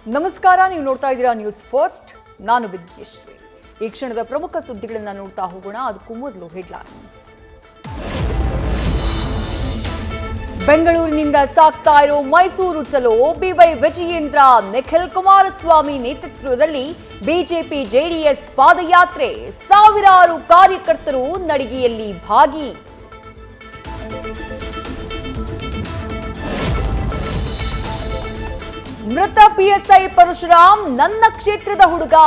ನಮಸ್ಕಾರ, ನೀವು ನೋಡ್ತಾ ಇದ್ದೀರಾ ನ್ಯೂಸ್ ಫಸ್ಟ್. ನಾನು ವಿದ್ಯೇಶ್ವರಿ. ಈ ಕ್ಷಣದ ಪ್ರಮುಖ ಸುದ್ದಿಗಳನ್ನು ನೋಡ್ತಾ ಹೋಗೋಣ. ಅದಕ್ಕೂ ಮೊದಲು ಹೆಡ್ಲೈನ್ಸ್. ಬೆಂಗಳೂರಿನಿಂದ ಸಾಗ್ತಾ ಇರೋ ಮೈಸೂರು ಚಲೋ. ಬಿವೈ ವಿಜಯೇಂದ್ರ, ನಿಖಿಲ್ ಕುಮಾರಸ್ವಾಮಿ ನೇತೃತ್ವದಲ್ಲಿ ಬಿಜೆಪಿ ಜೆಡಿಎಸ್ ಪಾದಯಾತ್ರೆ. ಸಾವಿರಾರು ಕಾರ್ಯಕರ್ತರು ನಡಿಗೆಯಲ್ಲಿ ಭಾಗಿ. ಮೃತ ಪಿಎಸ್ಐ ಪರಶುರಾಮ್ ನನ್ನ ಕ್ಷೇತ್ರದ ಹುಡುಗ.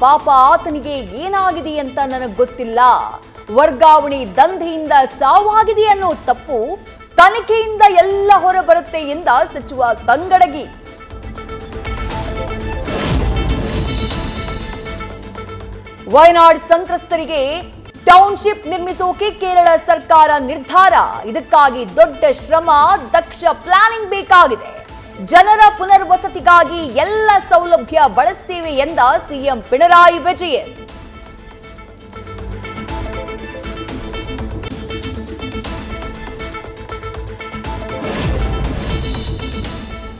ಪಾಪ ಆತನಿಗೆ ಏನಾಗಿದೆ ಅಂತ ನನಗೆ ಗೊತ್ತಿಲ್ಲ. ವರ್ಗಾವಣೆ ದಂಧೆಯಿಂದ ಸಾವಾಗಿದೆ ಅನ್ನೋ ತಪ್ಪು ತನಿಖೆಯಿಂದ ಎಲ್ಲ ಹೊರಬರುತ್ತೆ ಎಂದ ಸಚಿವ ತಂಗಡಗಿ. ವಯನಾಡ್ ಸಂತ್ರಸ್ತರಿಗೆ ಟೌನ್ಶಿಪ್ ನಿರ್ಮಿಸೋಕೆ ಕೇರಳ ಸರ್ಕಾರ ನಿರ್ಧಾರ. ಇದಕ್ಕಾಗಿ ದೊಡ್ಡ ಶ್ರಮ, ದಕ್ಷ ಪ್ಲಾನಿಂಗ್ ಬೇಕಾಗಿದೆ. ಜನರ ಪುನರ್ವಸತಿಗಾಗಿ ಎಲ್ಲ ಸೌಲಭ್ಯ ಬಳಸ್ತೇವೆ ಎಂದ ಸಿಎಂ ಪಿಣರಾಯಿ ವಿಜಯನ್.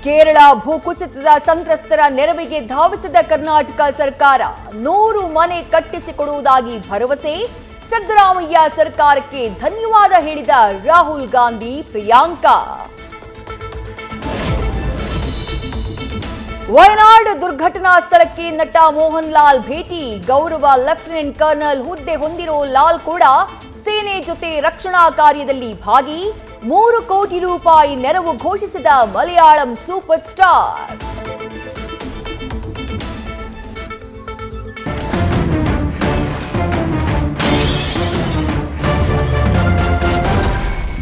ಕೇರಳ ಭೂಕುಸಿತದ ಸಂತ್ರಸ್ತರ ನೆರವಿಗೆ ಧಾವಿಸಿದ ಕರ್ನಾಟಕ ಸರ್ಕಾರ 100 ಮನೆ ಕಟ್ಟಿಸಿಕೊಡುವುದಾಗಿ ಭರವಸೆ. ಸಿದ್ದರಾಮಯ್ಯ ಸರ್ಕಾರಕ್ಕೆ ಧನ್ಯವಾದ ಹೇಳಿದ ರಾಹುಲ್ ಗಾಂಧಿ, ಪ್ರಿಯಾಂಕಾ. ವಯನಾಡ್ ದುರ್ಘಟನಾ ಸ್ಥಳಕ್ಕೆ ನಟ ಮೋಹನ್ ಲಾಲ್ ಭೇಟಿ. ಗೌರವ ಲೆಫ್ಟಿನೆಂಟ್ ಕರ್ನಲ್ ಹುದ್ದೆ ಹೊಂದಿರೋ ಲಾಲ್ ಕೂಡ ಸೇನೆ ಜೊತೆ ರಕ್ಷಣಾ ಕಾರ್ಯದಲ್ಲಿ ಭಾಗಿ. 3 ಕೋಟಿ ರೂಪಾಯಿ ನೆರವು ಘೋಷಿಸಿದ Malayalam super star.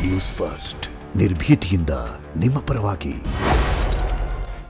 News first, ನಿರ್ಭೀತಿಯಿಂದ ನಿಮ್ಮ ಪರವಾಗಿ.